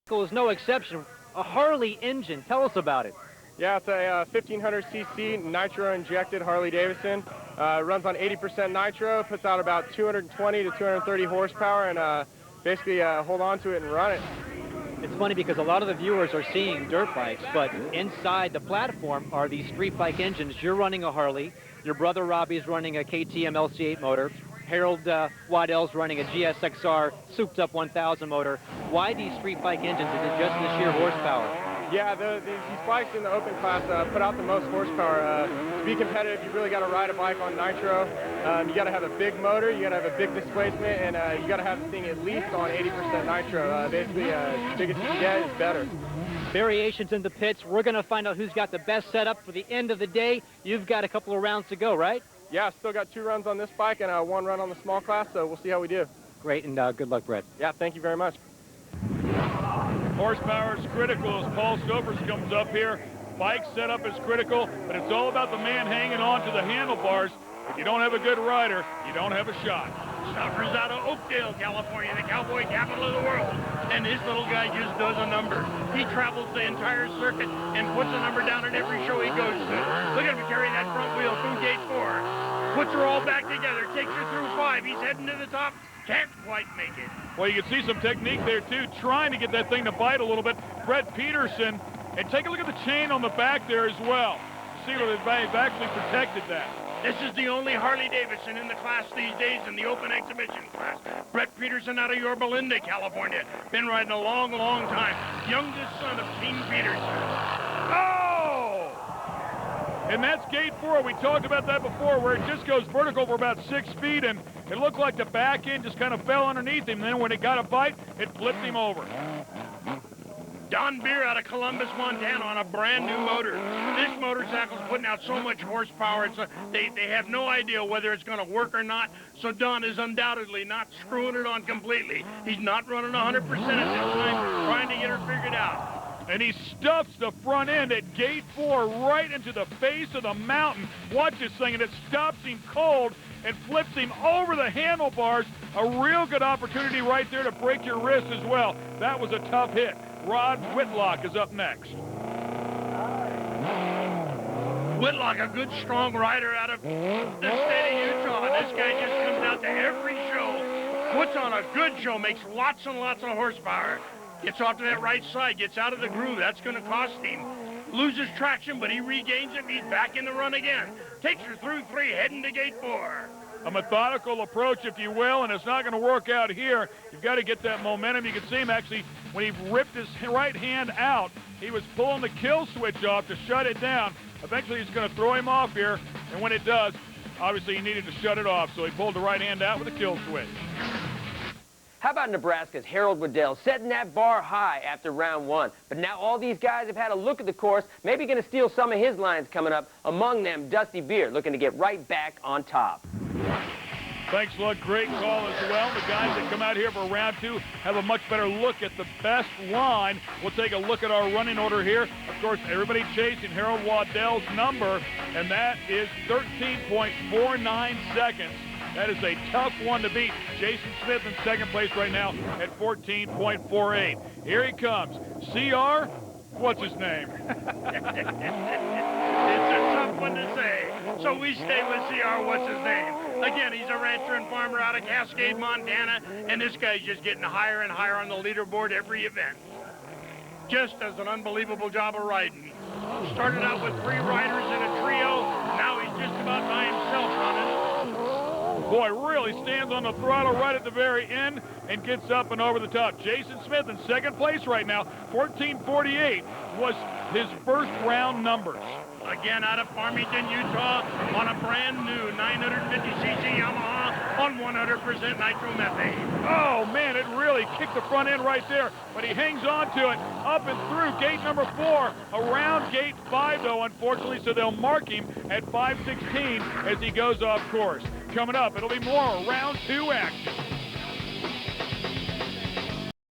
is no exception. A Harley engine. Tell us about it. Yeah, it's a 1500cc nitro-injected Harley-Davidson. Runs on 80% nitro, puts out about 220 to 230 horsepower, and basically hold on to it and run it. It's funny because a lot of the viewers are seeing dirt bikes, but inside the platform are these street bike engines. You're running a Harley. Your brother Robbie's running a KTM LC8 motor. Harold Waddell's running a GSXR souped-up 1000 motor. Why these street bike engines? Is it just the sheer horsepower? Yeah, these bikes in the open class put out the most horsepower. To be competitive, you really got to ride a bike on nitro. You got to have a big motor, you got to have a big displacement, and you got to have the thing at least on 80% nitro. Basically, as big as you can get is better. Variations in the pits. We're going to find out who's got the best setup for the end of the day. You've got a couple of rounds to go, right? Yeah, still got 2 runs on this bike and 1 run on the small class, so we'll see how we do. Great, and good luck, Brett. Yeah, thank you very much. Horsepower is critical as Paul Stopers comes up here. Bike setup is critical, but it's all about the man hanging on to the handlebars. If you don't have a good rider, you don't have a shot. Stopers out of Oakdale, California, the cowboy capital of the world. And this little guy just does a number. He travels the entire circuit and puts a number down at every show he goes to. Look at him carry that front wheel through gate 4. Puts her all back together, takes her through 5. He's heading to the top. Can't quite make it. Well, you can see some technique there, too, trying to get that thing to bite a little bit. Brett Peterson, and take a look at the chain on the back there as well. See what they've actually protected that. This is the only Harley-Davidson in the class these days in the open exhibition class. Brett Peterson out of Yorba Linda, California. Been riding a long, long time. Youngest son of King Peterson. Oh! And that's gate 4. We talked about that before, where it just goes vertical for about 6 feet, and it looked like the back end just kind of fell underneath him. Then when it got a bite, it flipped him over. Don Beer out of Columbus, Montana on a brand new motor. This motorcycle's putting out so much horsepower, they have no idea whether it's going to work or not, so Don is undoubtedly not screwing it on completely. He's not running 100% at this time, trying to get her figured out. And he stuffs the front end at gate 4 right into the face of the mountain. Watch this thing, and it stops him cold and flips him over the handlebars. A real good opportunity right there to break your wrist as well. That was a tough hit. Rod Whitlock is up next. Whitlock, a good, strong rider out of the state of Utah. This guy just comes out to every show, puts on a good show, makes lots and lots of horsepower, gets off to that right side, gets out of the groove. That's going to cost him. Loses traction, but he regains it, and he's back in the run again. Takes her through 3, heading to gate 4. A methodical approach, if you will, and it's not going to work out here. You've got to get that momentum. You can see him actually, when he ripped his right hand out, he was pulling the kill switch off to shut it down. Eventually, he's going to throw him off here, and when it does, obviously he needed to shut it off, so he pulled the right hand out with a kill switch. How about Nebraska's Harold Waddell setting that bar high after round 1? But now all these guys have had a look at the course, maybe going to steal some of his lines coming up. Among them, Dusty Beer, looking to get right back on top. Thanks, Lud. Great call as well. The guys that come out here for round 2 have a much better look at the best line. We'll take a look at our running order here. Of course, everybody chasing Harold Waddell's number, and that is 13.49 seconds. That is a tough one to beat. Jason Smith in second place right now at 14.48. Here he comes. CR, what's his name? It's a tough one to say. So we stay with CR, what's his name? Again, he's a rancher and farmer out of Cascade, Montana, and this guy's just getting higher and higher on the leaderboard every event. Just does an unbelievable job of riding. Started out with 3 riders in a trio. Now he's just about by himself running. Boy, really stands on the throttle right at the very end and gets up and over the top. Jason Smith in second place right now. 14.48 was his first round numbers. Again, out of Farmington, Utah, on a brand new 950cc Yamaha on 100% nitromethane. Oh, man, it really kicked the front end right there, but he hangs on to it up and through gate number 4, around gate 5, though, unfortunately, so they'll mark him at 5:16 as he goes off course. Coming up, it'll be more round 2 action.